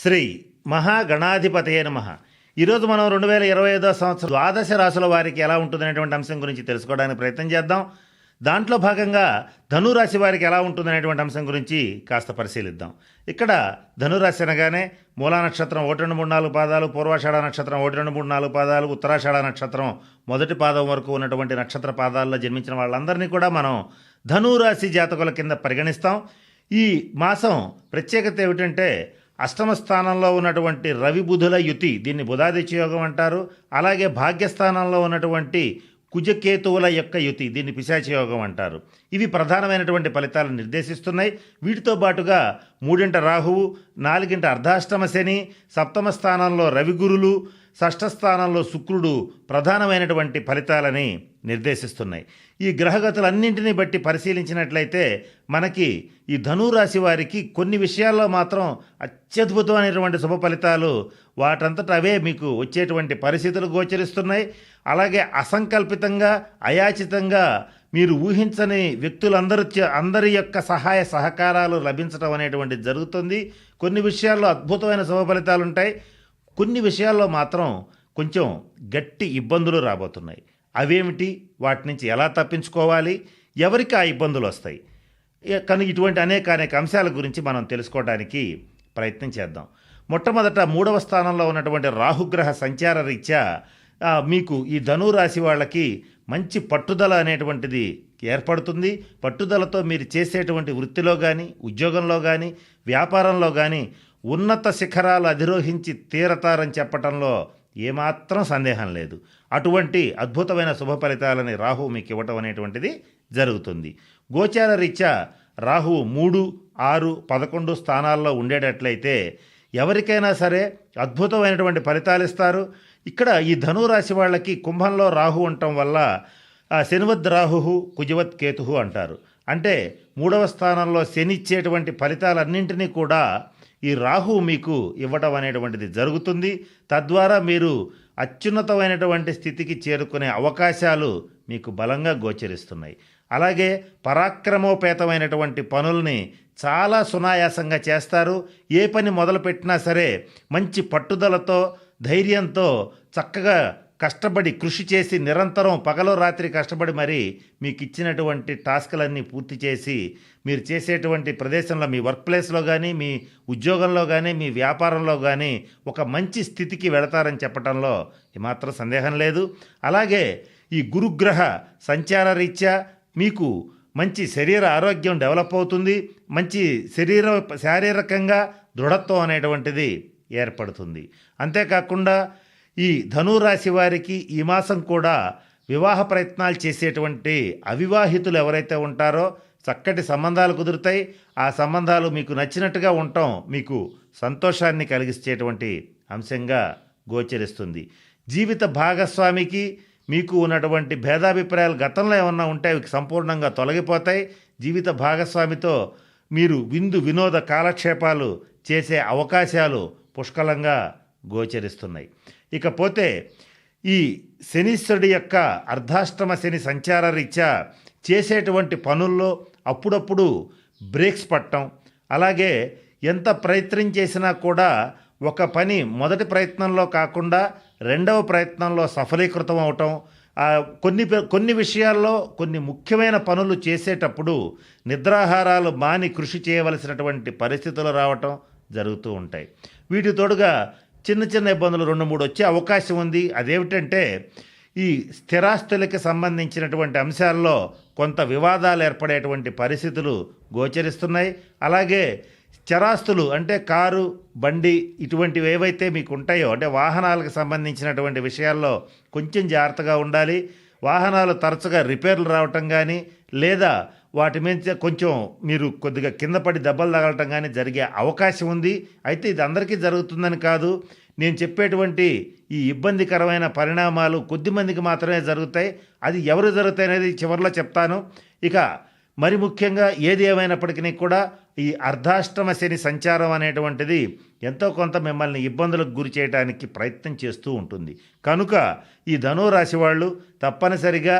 శ్రీ మహాగణాధిపతయే నమః. ఈరోజు మనం 2025 సంవత్సరం ద్వాదశ రాశుల వారికి ఎలా ఉంటుందనేటువంటి అంశం గురించి తెలుసుకోవడానికి ప్రయత్నం చేద్దాం. దాంట్లో భాగంగా ధనురాశి వారికి ఎలా ఉంటుందనేటువంటి అంశం గురించి కాస్త పరిశీలిద్దాం. ఇక్కడ ధనురాశి అనగానే మూలా నక్షత్రం 1, 2, 3, 4 పాదాలు, పూర్వాషాఢ నక్షత్రం 1, 2, 3, 4 పాదాలు, ఉత్తరాషాఢ నక్షత్రం మొదటి పాదం వరకు ఉన్నటువంటి నక్షత్ర పాదాల్లో జన్మించిన వాళ్ళందరినీ కూడా మనం ధనురాశి జాతకుల కింద పరిగణిస్తాం. ఈ మాసం ప్రత్యేకత ఏమిటంటే అష్టమ స్థానంలో ఉన్నటువంటి రవి బుధుల యుతి, దీన్ని బుధాదిత్య యోగం అంటారు. అలాగే భాగ్యస్థానంలో ఉన్నటువంటి కుజకేతువుల యొక్క యుతి, దీన్ని పిశాచ యోగం అంటారు. ఇవి ప్రధానమైనటువంటి ఫలితాలను నిర్దేశిస్తున్నాయి. వీటితో పాటుగా 3ంట రాహువు, 4ంట అర్ధాష్టమ శని, సప్తమ స్థానంలో రవిగురులు, షష్ఠ స్థానంలో శుక్రుడు ప్రధానమైనటువంటి ఫలితాలని నిర్దేశిస్తున్నాయి. ఈ గ్రహగతులన్నింటినీ బట్టి పరిశీలించినట్లయితే మనకి ఈ ధనురాశి వారికి కొన్ని విషయాల్లో మాత్రం అత్యద్భుతమైనటువంటి శుభ ఫలితాలు వాటంతట అవే మీకు వచ్చేటువంటి పరిస్థితులు గోచరిస్తున్నాయి. అలాగే అసంకల్పితంగా, అయాచితంగా మీరు ఊహించని అందరి యొక్క సహాయ సహకారాలు లభించడం అనేటువంటిది జరుగుతుంది. కొన్ని విషయాల్లో అద్భుతమైన శుభ ఫలితాలు ఉంటాయి. కొన్ని విషయాల్లో మాత్రం కొంచెం గట్టి ఇబ్బందులు రాబోతున్నాయి. అవేమిటి, వాటి నుంచి ఎలా తప్పించుకోవాలి, ఎవరికి ఆ ఇబ్బందులు వస్తాయి, కానీ ఇటువంటి అనేక అంశాల గురించి మనం తెలుసుకోవడానికి ప్రయత్నం చేద్దాం. మొట్టమొదట 3వ స్థానంలో ఉన్నటువంటి రాహుగ్రహ సంచార రీత్యా మీకు ఈ ధనురాశి వాళ్ళకి మంచి పట్టుదల అనేటువంటిది ఏర్పడుతుంది. పట్టుదలతో మీరు చేసేటువంటి వృత్తిలో కానీ, ఉద్యోగంలో కానీ, వ్యాపారంలో కానీ ఉన్నత శిఖరాలు అధిరోహించి తీరతారని చెప్పటంలో ఏమాత్రం సందేహం లేదు. అటువంటి అద్భుతమైన శుభ ఫలితాలని రాహువు మీకు ఇవ్వటం అనేటువంటిది జరుగుతుంది. గోచార రీత్యా రాహువు 3, 6, 11 స్థానాల్లో ఉండేటట్లయితే ఎవరికైనా సరే అద్భుతమైనటువంటి ఫలితాలు ఇస్తారు. ఇక్కడ ఈ ధనురాశి వాళ్ళకి కుంభంలో రాహు ఉండటం వల్ల శనివద్ రాహు కుజవత్ కేతు అంటారు. అంటే 3వ స్థానంలో శని ఇచ్చేటువంటి ఫలితాలన్నింటినీ కూడా ఈ రాహు మీకు ఇవ్వటం అనేటువంటిది జరుగుతుంది. తద్వారా మీరు అత్యున్నతమైనటువంటి స్థితికి చేరుకునే అవకాశాలు మీకు బలంగా గోచరిస్తున్నాయి. అలాగే పరాక్రమోపేతమైనటువంటి పనుల్ని చాలా సునాయాసంగా చేస్తారు. ఏ పని మొదలుపెట్టినా సరే మంచి పట్టుదలతో, ధైర్యంతో చక్కగా కష్టపడి కృషి చేసి నిరంతరం పగలు రాత్రి కష్టపడి మరి మీకు ఇచ్చినటువంటి టాస్కులన్నీ పూర్తి చేసి మీరు చేసేటువంటి ప్రదేశంలో, మీ వర్క్ ప్లేస్లో కానీ, మీ ఉద్యోగంలో కానీ, మీ వ్యాపారంలో కానీ ఒక మంచి స్థితికి వెళతారని చెప్పడంలో ఏమాత్రం సందేహం లేదు. అలాగే ఈ గురుగ్రహ సంచార రీత్యా మీకు మంచి శరీర ఆరోగ్యం డెవలప్ అవుతుంది. మంచి శారీరకంగా దృఢత్వం అనేటువంటిది ఏర్పడుతుంది. అంతేకాకుండా ఈ ధనురాశి వారికి ఈ మాసం కూడా వివాహ ప్రయత్నాలు చేసేటువంటి అవివాహితులు ఎవరైతే ఉంటారో చక్కటి సంబంధాలు కుదురుతాయి. ఆ సంబంధాలు మీకు నచ్చినట్టుగా ఉండటం మీకు సంతోషాన్ని కలిగించేటువంటి అంశంగా గోచరిస్తుంది. జీవిత భాగస్వామికి మీకు ఉన్నటువంటి భేదాభిప్రాయాలు గతంలో ఏమన్నా ఉంటే అవి సంపూర్ణంగా తొలగిపోతాయి. జీవిత భాగస్వామితో మీరు విందు వినోద కాలక్షేపాలు చేసే అవకాశాలు పుష్కలంగా గోచరిస్తున్నాయి. ఇకపోతే ఈ శనీశ్వరుడి యొక్క అర్ధాష్టమ శని సంచార రీత్యా చేసేటువంటి పనుల్లో అప్పుడప్పుడు బ్రేక్స్ పట్టడం, అలాగే ఎంత ప్రయత్నం చేసినా కూడా ఒక పని మొదటి ప్రయత్నంలో కాకుండా రెండవ ప్రయత్నంలో సఫలీకృతం అవటం, కొన్ని విషయాల్లో కొన్ని ముఖ్యమైన పనులు చేసేటప్పుడు నిద్రాహారాలు మాని కృషి చేయవలసినటువంటి పరిస్థితులు రావటం జరుగుతూ ఉంటాయి. వీటి తోడుగా చిన్న ఇబ్బందులు 2, 3 వచ్చే అవకాశం ఉంది. అదేమిటంటే ఈ స్థిరాస్తులకి సంబంధించినటువంటి అంశాల్లో కొంత వివాదాలు ఏర్పడేటువంటి పరిస్థితులు గోచరిస్తున్నాయి. అలాగే చరాస్తులు అంటే కారు, బండి ఇటువంటివి ఏవైతే మీకు ఉంటాయో, అంటే వాహనాలకు సంబంధించినటువంటి విషయాల్లో కొంచెం జాగ్రత్తగా ఉండాలి. వాహనాలు తరచుగా రిపేర్లు రావటం కానీ, లేదా వాటి మీద కొంచెం మీరు కొద్దిగా కింద పడి దెబ్బలు తగలటం కానీ జరిగే అవకాశం ఉంది. అయితే ఇది అందరికీ జరుగుతుందని కాదు. నేను చెప్పేటువంటి ఈ ఇబ్బందికరమైన పరిణామాలు కొద్దిమందికి మాత్రమే జరుగుతాయి. అది ఎవరు జరుగుతాయి అనేది చివరిలో చెప్తాను. ఇక మరి ముఖ్యంగా ఏది ఏమైనప్పటికీ కూడా ఈ అర్ధాష్టమ శని సంచారం అనేటువంటిది ఎంతో కొంత మిమ్మల్ని ఇబ్బందులకు గురి చేయడానికి ప్రయత్నం చేస్తూ ఉంటుంది. కనుక ఈ ధనురాశి వాళ్ళు తప్పనిసరిగా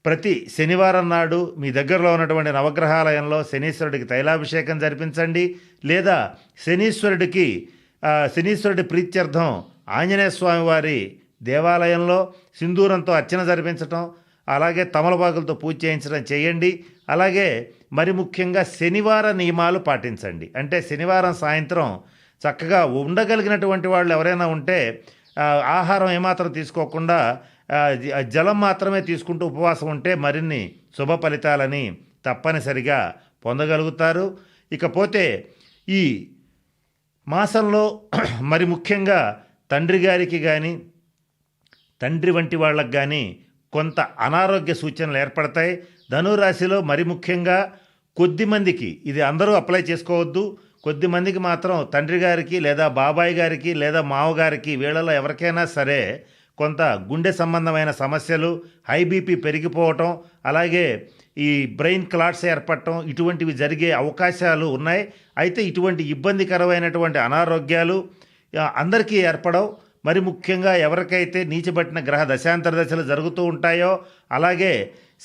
ప్రతి శనివారం నాడు మీ దగ్గరలో ఉన్నటువంటి నవగ్రహాలయంలో శనీశ్వరుడికి తైలాభిషేకం జరిపించండి. లేదా శనీశ్వరుడికి శనీశ్వరుడి ప్రీత్యర్థం ఆంజనేయ స్వామి వారి దేవాలయంలో సింధూరంతో అర్చన జరిపించటం, అలాగే తమలపాకులతో పూజ చేయించడం చేయండి. అలాగే మరి ముఖ్యంగా శనివార నియమాలు పాటించండి. అంటే శనివారం సాయంత్రం చక్కగా ఉండగలిగినటువంటి వాళ్ళు ఎవరైనా ఉంటే ఆహారం ఏమాత్రం తీసుకోకుండా జలం మాత్రమే తీసుకుంటూ ఉపవాసం ఉంటే మరిన్ని శుభ ఫలితాలని తప్పనిసరిగా పొందగలుగుతారు. ఇకపోతే ఈ మాసంలో మరి ముఖ్యంగా తండ్రి గారికి కానీ తండ్రి వంటి వాళ్ళకి కానీ కొంత అనారోగ్య సూచనలు ఏర్పడతాయి. ధనురాశిలో మరి ముఖ్యంగా కొద్దిమందికి, ఇది అందరూ అప్లై చేసుకోవద్దు, కొద్దిమందికి మాత్రం తండ్రి గారికి లేదా బాబాయ్ గారికి లేదా మావగారికి వీళ్ళలో ఎవరికైనా సరే కొంత గుండె సంబంధమైన సమస్యలు, హై బీపీ పెరిగిపోవటం, అలాగే ఈ బ్రెయిన్ క్లాట్స్ ఏర్పడటం ఇటువంటివి జరిగే అవకాశాలు ఉన్నాయి. అయితే ఇటువంటి ఇబ్బందికరమైనటువంటి అనారోగ్యాలు అందరికీ ఏర్పడవు. మరి ముఖ్యంగా ఎవరికైతే నీచబట్టిన గ్రహ దశాంతర దశలు జరుగుతూ ఉంటాయో, అలాగే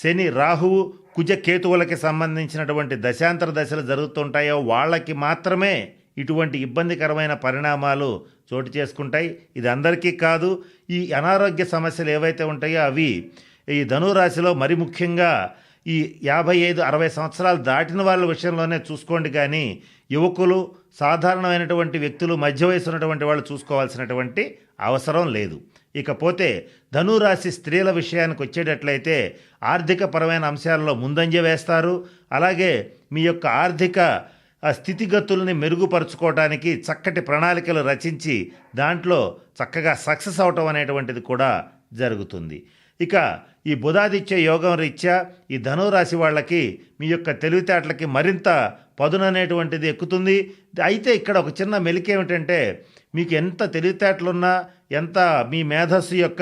శని రాహువు కుజ కేతువులకి సంబంధించినటువంటి దశాంతర దశలు జరుగుతుంటాయో వాళ్ళకి మాత్రమే ఇటువంటి ఇబ్బందికరమైన పరిణామాలు చోటు చేసుకుంటాయి. ఇది అందరికీ కాదు. ఈ అనారోగ్య సమస్యలు ఏవైతే ఉంటాయో అవి ఈ ధనురాశిలో మరి ముఖ్యంగా ఈ 55-60 సంవత్సరాలు దాటిన వాళ్ళ విషయంలోనే చూసుకోండి. కానీ యువకులు, సాధారణమైనటువంటి వ్యక్తులు, మధ్య వయసు ఉన్నటువంటి వాళ్ళు చూసుకోవాల్సినటువంటి అవసరం లేదు. ఇకపోతే ధనురాశి స్త్రీల విషయానికి వచ్చేటట్లయితే ఆర్థిక పరమైన అంశాల్లో ముందంజ వేస్తారు. అలాగే మీ యొక్క ఆర్థిక స్థితిగతుల్ని మెరుగుపరుచుకోవడానికి చక్కటి ప్రణాళికలు రచించి దాంట్లో చక్కగా సక్సెస్ అవటం అనేటువంటిది కూడా జరుగుతుంది. ఇక ఈ బుధాదిత్య యోగం రీత్యా ఈ ధనురాశి వాళ్ళకి మీ యొక్క తెలివితేటలకి మరింత పదుననేటువంటిది ఎక్కుతుంది. అయితే ఇక్కడ ఒక చిన్న మెలిక ఏమిటంటే, మీకు ఎంత తెలివితేటలున్నా, ఎంత మీ మేధస్సు యొక్క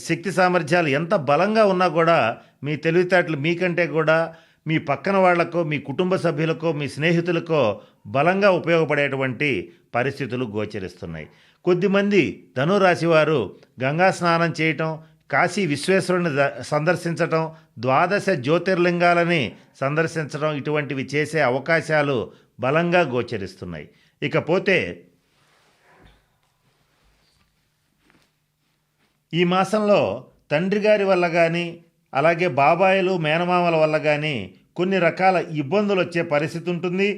శక్తి సామర్థ్యాలు ఎంత బలంగా ఉన్నా కూడా మీ తెలివితేటలు మీకంటే కూడా మీ పక్కన వాళ్లకో, మీ కుటుంబ సభ్యులకో, మీ స్నేహితులకో బలంగా ఉపయోగపడేటువంటి పరిస్థితులు గోచరిస్తున్నాయి. కొద్దిమంది ధనురాశి వారు గంగా స్నానం చేయటం, కాశీ విశ్వేశ్వరుని సందర్శించటం, 12 జ్యోతిర్లింగాలని సందర్శించడం ఇటువంటివి చేసే అవకాశాలు బలంగా గోచరిస్తున్నాయి. ఇకపోతే ఈ మాసంలో తండ్రి గారి వల్ల కానీ, అలాగే బాబాయిలు, మేనమామల వల్ల కానీ కొన్ని రకాల ఇబ్బందులు వచ్చే పరిస్థితి ఉంటుంది.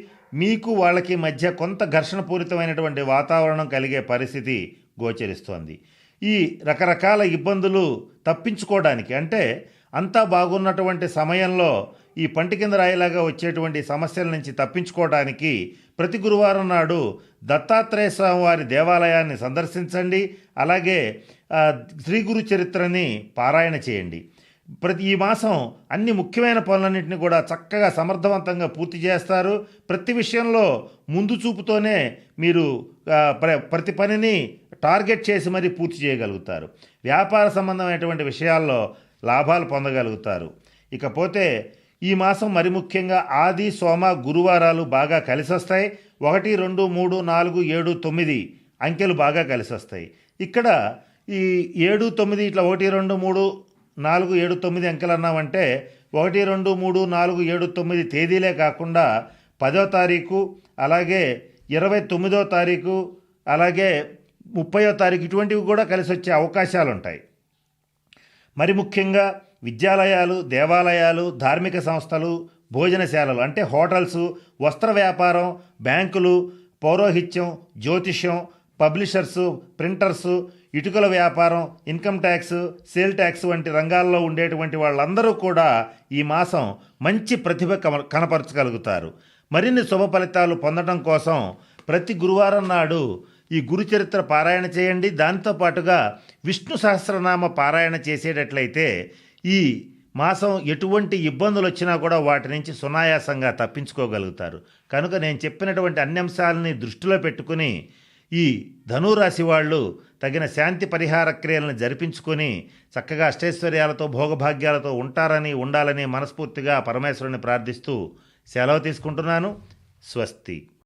మీకు వాళ్ళకి మధ్య కొంత ఘర్షణపూరితమైనటువంటి వాతావరణం కలిగే పరిస్థితి గోచరిస్తోంది. ఈ రకరకాల ఇబ్బందులు తప్పించుకోవడానికి, అంటే అంతా బాగున్నటువంటి సమయంలో ఈ పంటి కింద రాయిలాగా వచ్చేటువంటి సమస్యల నుంచి తప్పించుకోవడానికి ప్రతి గురువారం నాడు దత్తాత్రేయ స్వామి వారి దేవాలయాన్ని సందర్శించండి. అలాగే శ్రీ గురు చరిత్రని పారాయణ చేయండి. ఈ మాసం అన్ని ముఖ్యమైన పనులన్నింటినీ కూడా చక్కగా సమర్థవంతంగా పూర్తి చేస్తారు. ప్రతి విషయంలో ముందు చూపుతోనే మీరు ప్రతి పనిని టార్గెట్ చేసి మరీ పూర్తి చేయగలుగుతారు. వ్యాపార సంబంధమైనటువంటి విషయాల్లో లాభాలు పొందగలుగుతారు. ఇకపోతే ఈ మాసం మరి ముఖ్యంగా ఆది, సోమ, గురువారాలు బాగా కలిసి వస్తాయి. 1, 2, 3, 4, 7, 9 అంకెలు బాగా కలిసి వస్తాయి. ఇక్కడ ఈ 7, 9 ఇట్లా 1, 2, 3, 4, 7, 9 అంకెలు అన్నామంటే 1, 2, 3, 4, 7, 9 తేదీలే కాకుండా 10వ తారీఖు, అలాగే 29వ తారీఖు, అలాగే 30వ తారీఖు ఇటువంటివి కూడా కలిసి వచ్చే అవకాశాలు ఉంటాయి. మరి ముఖ్యంగా విద్యాలయాలు, దేవాలయాలు, ధార్మిక సంస్థలు, భోజనశాలలు అంటే హోటల్స్, వస్త్ర వ్యాపారం, బ్యాంకులు, పౌరోహిత్యం, జ్యోతిష్యం, పబ్లిషర్సు, ప్రింటర్సు, ఇటుకల వ్యాపారం, ఇన్కమ్ ట్యాక్స్, సేల్ ట్యాక్స్ వంటి రంగాల్లో ఉండేటువంటి వాళ్ళందరూ కూడా ఈ మాసం మంచి ప్రతిభ కనపరచగలుగుతారు. మరిన్ని శుభ ఫలితాలు పొందడం కోసం ప్రతి గురువారం నాడు ఈ గురుచరిత్ర పారాయణ చేయండి. దాంతోపాటుగా విష్ణు సహస్రనామ పారాయణ చేసేటట్లయితే ఈ మాసం ఎటువంటి ఇబ్బందులు వచ్చినా కూడా వాటి నుంచి సునాయాసంగా తప్పించుకోగలుగుతారు. కనుక నేను చెప్పినటువంటి అన్ని అంశాలని దృష్టిలో పెట్టుకుని ఈ ధనురాశి వాళ్ళు తగిన శాంతి పరిహార క్రియలను జరిపించుకొని చక్కగా అష్టైశ్వర్యాలతో, భోగభాగ్యాలతో ఉండాలని మనస్ఫూర్తిగా పరమేశ్వరుని ప్రార్థిస్తూ సెలవు తీసుకుంటున్నాను. స్వస్తి.